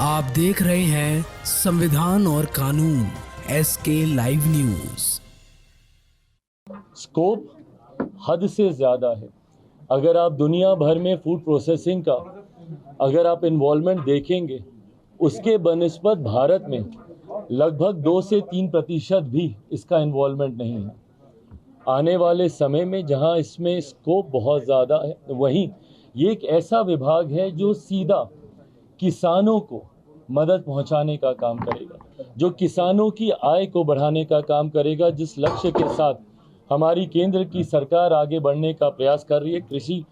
आप देख रहे हैं संविधान और कानून SK लाइव न्यूज। स्कोप हद से ज़्यादा है। अगर आप दुनिया भर में फूड प्रोसेसिंग का अगर आप इन्वॉल्वमेंट देखेंगे, उसके बनिस्बत भारत में लगभग 2 से 3% भी इसका इन्वॉल्वमेंट नहीं है। आने वाले समय में जहां इसमें स्कोप बहुत ज़्यादा है, वहीं ये एक ऐसा विभाग है जो सीधा किसानों को मदद पहुंचाने का काम करेगा, जो किसानों की आय को बढ़ाने का काम करेगा, जिस लक्ष्य के साथ हमारी केंद्र की सरकार आगे बढ़ने का प्रयास कर रही है। कृषि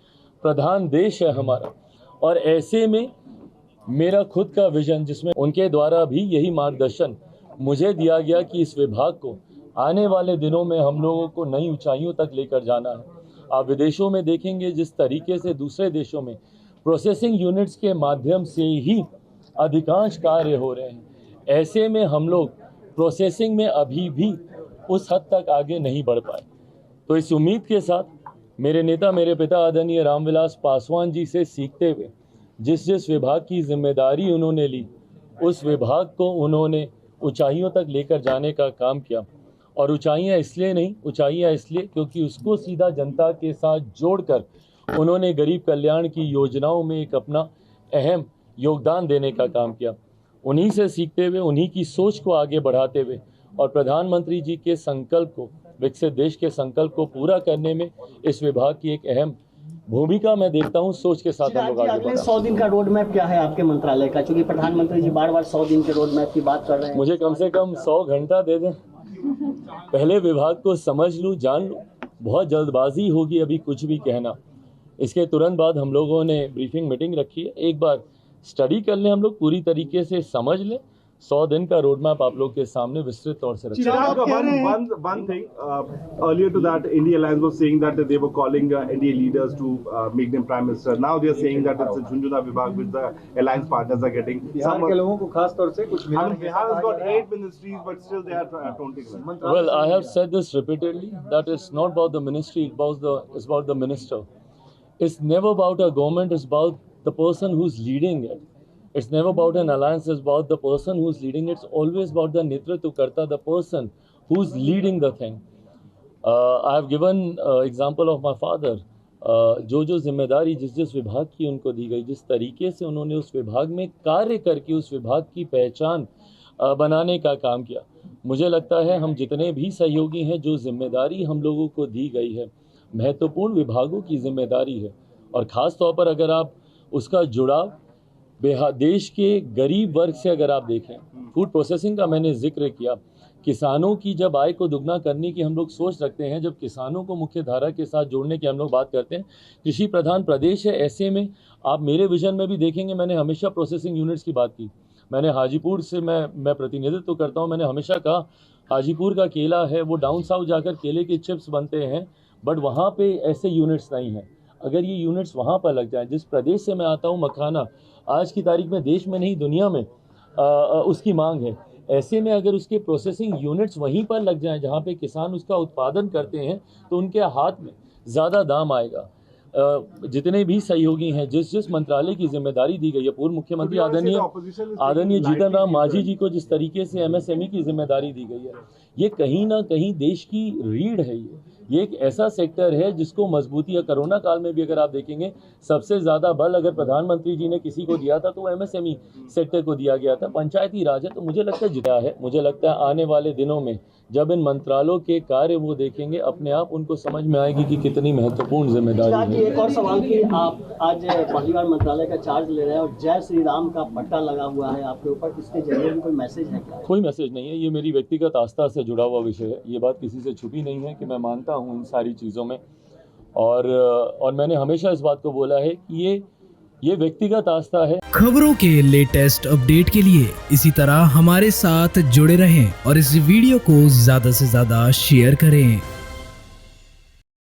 प्रधान देश है हमारा, और ऐसे में मेरा खुद का विजन, जिसमें उनके द्वारा भी यही मार्गदर्शन मुझे दिया गया कि इस विभाग को आने वाले दिनों में हम लोगों को नई ऊंचाइयों तक लेकर जाना है। आप विदेशों में देखेंगे जिस तरीके से दूसरे देशों में प्रोसेसिंग यूनिट्स के माध्यम से ही अधिकांश कार्य हो रहे हैं, ऐसे में हम लोग प्रोसेसिंग में अभी भी उस हद तक आगे नहीं बढ़ पाए। तो इस उम्मीद के साथ मेरे नेता, मेरे पिता आदरणीय रामविलास पासवान जी से सीखते हुए जिस विभाग की जिम्मेदारी उन्होंने ली, उस विभाग को उन्होंने ऊंचाइयों तक लेकर जाने का काम किया। और ऊंचाइयां इसलिए नहीं, ऊंचाइयां इसलिए क्योंकि उसको सीधा जनता के साथ जोड़कर उन्होंने गरीब कल्याण की योजनाओं में एक अपना अहम योगदान देने का काम किया। उन्हीं से सीखते हुए, उन्हीं की सोच को आगे बढ़ाते हुए और प्रधानमंत्री जी के संकल्प को, विकसित देश के संकल्प को पूरा करने में इस विभाग की एक अहम भूमिका मैं देखता हूँ। सोच के साथ हम लोग आगे बढ़ा। 100 दिन का रोड मैप क्या है आपके मंत्रालय का? क्योंकि प्रधानमंत्री जी बार-बार 100 दिन के रोड मैप की बात कर रहे हैं। मुझे कम से कम 100 घंटा दे दें, पहले विभाग को समझ लूँ, जान लूँ। बहुत जल्दबाजी होगी अभी कुछ भी कहना। इसके तुरंत बाद हम लोगों ने ब्रीफिंग मीटिंग रखी है, एक बार स्टडी कर लें, हम लोग पूरी तरीके से समझ लें। 100 दिन का रोड मैप आप लोग के सामने विस्तृत तौर से रखा है। One thing, earlier to that, India Alliance was saying that they were calling NDA leaders to make them prime minister. Now they are saying that it's a Junjuna Vibhag which the alliance partners are getting. Bihar के लोगों को खास तौर से कुछ Bihar has got 8 ministries, but still they are taunting them. Well, I have said this repeatedly, that it's not about the ministry, it's about the minister. It's never about a government, it's about the person who's leading it. It's never about an alliance, it's about the person who's leading it. It's always about the Netritva Karta, the person who's leading the thing. I have given example of my father. जो जिम्मेदारी जिस विभाग की उनको दी गई, जिस तरीके से उन्होंने उस विभाग में कार्य करके उस विभाग की पहचान बनाने का काम किया, मुझे लगता है हम जितने भी सहयोगी हैं, जो जिम्मेदारी हम लोगों को दी गई है, महत्वपूर्ण विभागों की जिम्मेदारी है। और ख़ास तौर पर अगर आप उसका जुड़ाव देश के गरीब वर्ग से अगर आप देखें, फूड प्रोसेसिंग का मैंने जिक्र किया, किसानों की जब आय को दुगना करने की हम लोग सोच रखते हैं, जब किसानों को मुख्य धारा के साथ जोड़ने की हम लोग बात करते हैं, कृषि प्रधान प्रदेश है, ऐसे में आप मेरे विजन में भी देखेंगे मैंने हमेशा प्रोसेसिंग यूनिट्स की बात की। मैंने हाजीपुर से मैं प्रतिनिधित्व करता हूँ, मैंने हमेशा कहा हाजीपुर का केला है, वो डाउन साउथ जाकर केले के चिप्स बनते हैं, बट वहाँ पे ऐसे यूनिट्स नहीं हैं। अगर ये यूनिट्स वहाँ पर लग जाएं, जिस प्रदेश से मैं आता हूँ, मखाना आज की तारीख में देश में नहीं दुनिया में उसकी मांग है। ऐसे में अगर उसके प्रोसेसिंग यूनिट्स वहीं पर लग जाएं जहाँ पे किसान उसका उत्पादन करते हैं, तो उनके हाथ में ज़्यादा दाम आएगा। जितने भी सहयोगी हैं, जिस मंत्रालय की जिम्मेदारी दी गई है, पूर्व मुख्यमंत्री आदरणीय जीतन राम मांझी जी को जिस तरीके से MSME की जिम्मेदारी दी गई है, ये कहीं ना कहीं देश की रीढ़ है। ये एक ऐसा सेक्टर है जिसको मजबूती है। कोरोना काल में भी अगर आप देखेंगे, सबसे ज़्यादा बल अगर प्रधानमंत्री जी ने किसी को दिया था तो वो MSME सेक्टर को दिया गया था, पंचायती राज है। तो मुझे लगता है जितना है, मुझे लगता है आने वाले दिनों में जब इन मंत्रालयों के कार्य वो देखेंगे, अपने आप उनको समझ में आएगी कि कितनी महत्वपूर्ण जिम्मेदारी है। एक और सवाल कि आप आज पहली बार मंत्रालय का चार्ज ले रहे हैं और जय श्री राम का पट्टा लगा हुआ है आपके ऊपर, इसके जरिए भी कोई मैसेज है क्या? कोई मैसेज नहीं है, ये मेरी व्यक्तिगत आस्था से जुड़ा हुआ विषय है। ये बात किसी से छुपी नहीं है कि मैं मानता हूँ इन सारी चीज़ों में, और मैंने हमेशा इस बात को बोला है कि ये व्यक्तिगत आस्था है। खबरों के लेटेस्ट अपडेट के लिए इसी तरह हमारे साथ जुड़े रहें और इस वीडियो को ज़्यादा से ज़्यादा शेयर करें।